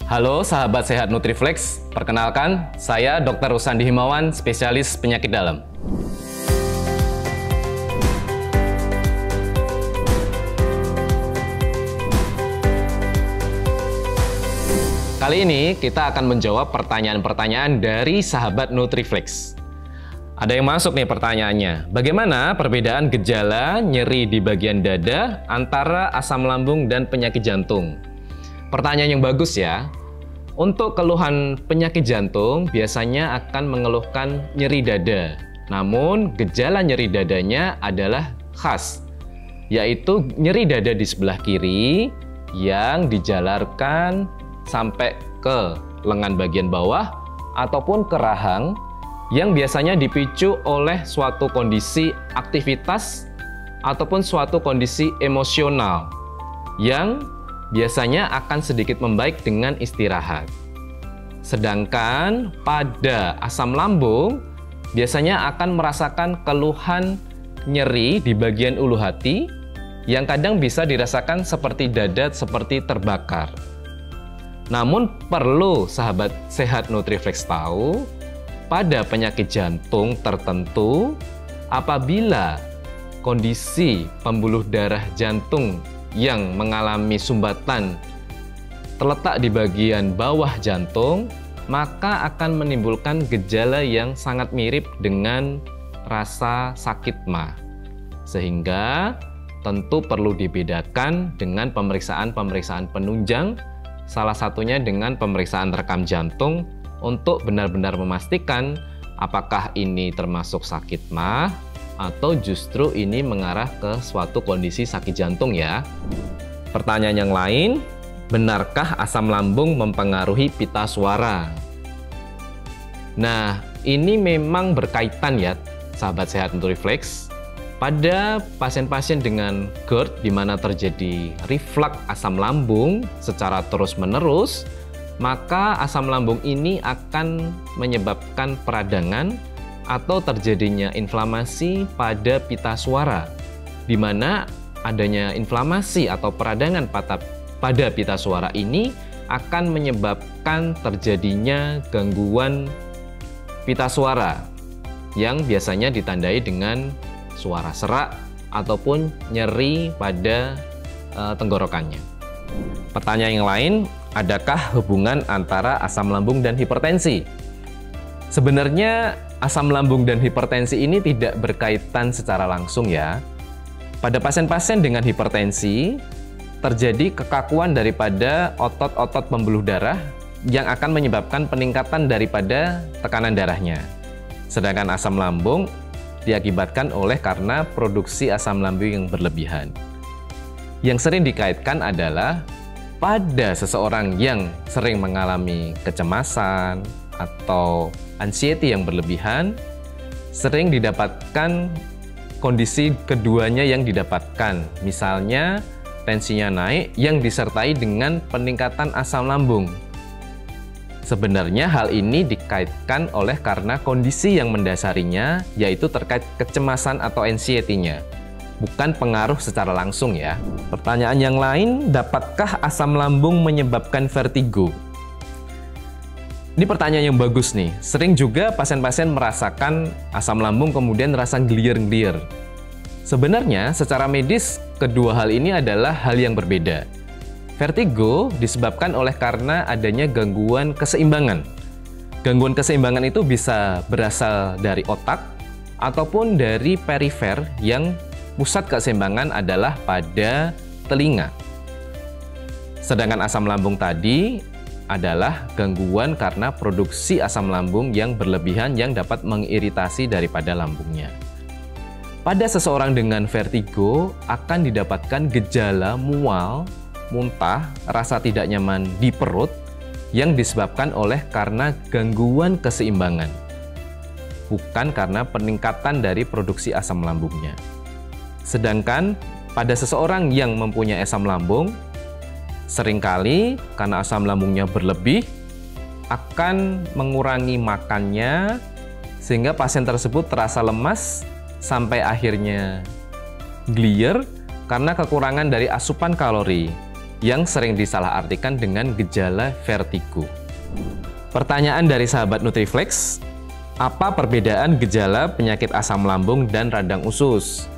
Halo sahabat sehat Nutriflex, perkenalkan saya Dr. Rusandi Himawan, spesialis penyakit dalam. Kali ini kita akan menjawab pertanyaan-pertanyaan dari sahabat Nutriflex. Ada yang masuk nih pertanyaannya, bagaimana perbedaan gejala nyeri di bagian dada antara asam lambung dan penyakit jantung? Pertanyaan yang bagus ya. Untuk keluhan penyakit jantung biasanya akan mengeluhkan nyeri dada. Namun gejala nyeri dadanya adalah khas, yaitu nyeri dada di sebelah kiri yang dijalarkan sampai ke lengan bagian bawah ataupun ke rahang yang biasanya dipicu oleh suatu kondisi aktivitas ataupun suatu kondisi emosional yang biasanya akan sedikit membaik dengan istirahat. Sedangkan pada asam lambung biasanya akan merasakan keluhan nyeri di bagian ulu hati yang kadang bisa dirasakan seperti dada seperti terbakar. Namun perlu sahabat sehat Nutriflex tahu, pada penyakit jantung tertentu apabila kondisi pembuluh darah jantung yang mengalami sumbatan terletak di bagian bawah jantung, maka akan menimbulkan gejala yang sangat mirip dengan rasa sakit MA. Sehingga tentu perlu dibedakan dengan pemeriksaan-pemeriksaan penunjang, salah satunya dengan pemeriksaan rekam jantung untuk benar-benar memastikan apakah ini termasuk sakit MA atau justru ini mengarah ke suatu kondisi sakit jantung ya. Pertanyaan yang lain, benarkah asam lambung mempengaruhi pita suara? Nah, ini memang berkaitan ya, sahabat sehat Nutriflex. Pada pasien-pasien dengan GERD di mana terjadi reflux asam lambung secara terus-menerus, maka asam lambung ini akan menyebabkan peradangan atau terjadinya inflamasi pada pita suara, di mana adanya inflamasi atau peradangan pada pita suara ini akan menyebabkan terjadinya gangguan pita suara yang biasanya ditandai dengan suara serak ataupun nyeri pada tenggorokannya. Pertanyaan yang lain, adakah hubungan antara asam lambung dan hipertensi? Sebenarnya asam lambung dan hipertensi ini tidak berkaitan secara langsung ya. Pada pasien-pasien dengan hipertensi, terjadi kekakuan daripada otot-otot pembuluh darah yang akan menyebabkan peningkatan daripada tekanan darahnya. Sedangkan asam lambung diakibatkan oleh karena produksi asam lambung yang berlebihan. Yang sering dikaitkan adalah pada seseorang yang sering mengalami kecemasan atau anxiety yang berlebihan, sering didapatkan kondisi keduanya yang didapatkan. Misalnya tensinya naik yang disertai dengan peningkatan asam lambung. Sebenarnya hal ini dikaitkan oleh karena kondisi yang mendasarinya, yaitu terkait kecemasan atau anxiety-nya, bukan pengaruh secara langsung ya. Pertanyaan yang lain, dapatkah asam lambung menyebabkan vertigo? Ini pertanyaan yang bagus nih. Sering juga pasien-pasien merasakan asam lambung kemudian rasa gelier-gelier. Sebenarnya secara medis kedua hal ini adalah hal yang berbeda. Vertigo disebabkan oleh karena adanya gangguan keseimbangan. Gangguan keseimbangan itu bisa berasal dari otak ataupun dari perifer yang pusat keseimbangan adalah pada telinga. Sedangkan asam lambung tadi adalah gangguan karena produksi asam lambung yang berlebihan yang dapat mengiritasi daripada lambungnya. Pada seseorang dengan vertigo akan didapatkan gejala mual, muntah, rasa tidak nyaman di perut yang disebabkan oleh karena gangguan keseimbangan, bukan karena peningkatan dari produksi asam lambungnya. Sedangkan pada seseorang yang mempunyai asam lambung, seringkali karena asam lambungnya berlebih akan mengurangi makannya sehingga pasien tersebut terasa lemas sampai akhirnya gelier karena kekurangan dari asupan kalori. yang sering disalahartikan dengan gejala vertigo. Pertanyaan dari sahabat Nutriflex, apa perbedaan gejala penyakit asam lambung dan radang usus?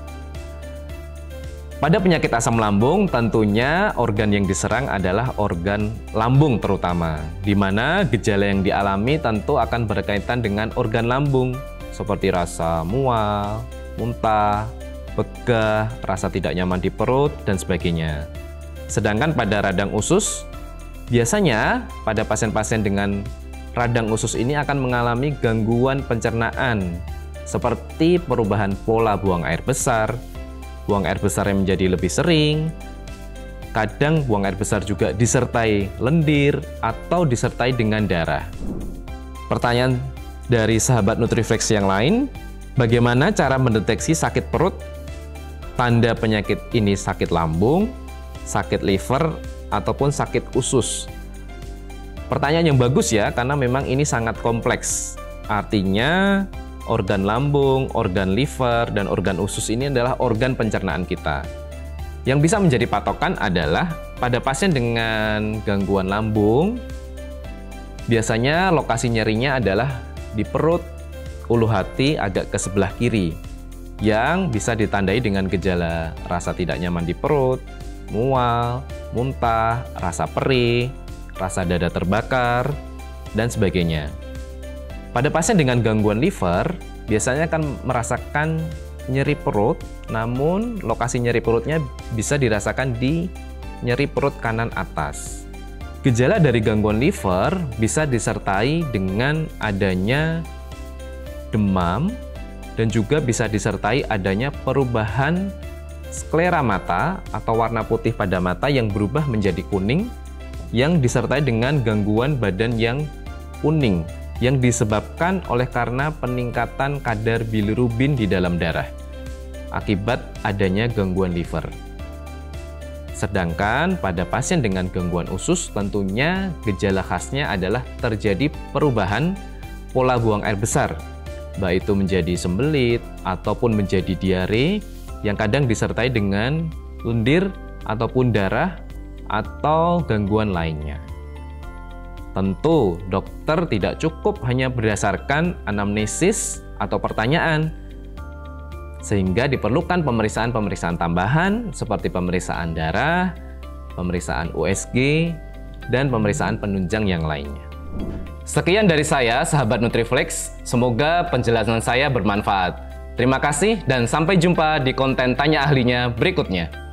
Pada penyakit asam lambung, tentunya organ yang diserang adalah organ lambung terutama, di mana gejala yang dialami tentu akan berkaitan dengan organ lambung, seperti rasa mual, muntah, begah, rasa tidak nyaman di perut, dan sebagainya. Sedangkan pada radang usus, biasanya pada pasien-pasien dengan radang usus ini akan mengalami gangguan pencernaan, seperti perubahan pola buang air besar yang menjadi lebih sering, kadang buang air besar juga disertai lendir atau disertai dengan darah. Pertanyaan dari sahabat Nutriflex yang lain, bagaimana cara mendeteksi sakit perut? Tanda penyakit ini sakit lambung, sakit liver, ataupun sakit usus. Pertanyaan yang bagus ya, karena memang ini sangat kompleks. Artinya, organ lambung, organ liver, dan organ usus ini adalah organ pencernaan kita. Yang bisa menjadi patokan adalah pada pasien dengan gangguan lambung, biasanya lokasi nyerinya adalah di perut, ulu hati agak ke sebelah kiri, yang bisa ditandai dengan gejala rasa tidak nyaman di perut, mual, muntah, rasa perih, rasa dada terbakar, dan sebagainya. Pada pasien dengan gangguan liver, biasanya akan merasakan nyeri perut, namun lokasi nyeri perutnya bisa dirasakan di nyeri perut kanan atas. Gejala dari gangguan liver bisa disertai dengan adanya demam, dan juga bisa disertai adanya perubahan sklera mata atau warna putih pada mata yang berubah menjadi kuning, yang disertai dengan gangguan badan yang kuning, yang disebabkan oleh karena peningkatan kadar bilirubin di dalam darah akibat adanya gangguan liver. Sedangkan pada pasien dengan gangguan usus, tentunya gejala khasnya adalah terjadi perubahan pola buang air besar, baik itu menjadi sembelit ataupun menjadi diare, yang kadang disertai dengan lendir ataupun darah atau gangguan lainnya. Tentu, dokter tidak cukup hanya berdasarkan anamnesis atau pertanyaan, sehingga diperlukan pemeriksaan-pemeriksaan tambahan seperti pemeriksaan darah, pemeriksaan USG, dan pemeriksaan penunjang yang lainnya. Sekian dari saya, sahabat Nutriflex. Semoga penjelasan saya bermanfaat. Terima kasih dan sampai jumpa di konten Tanya Ahlinya berikutnya.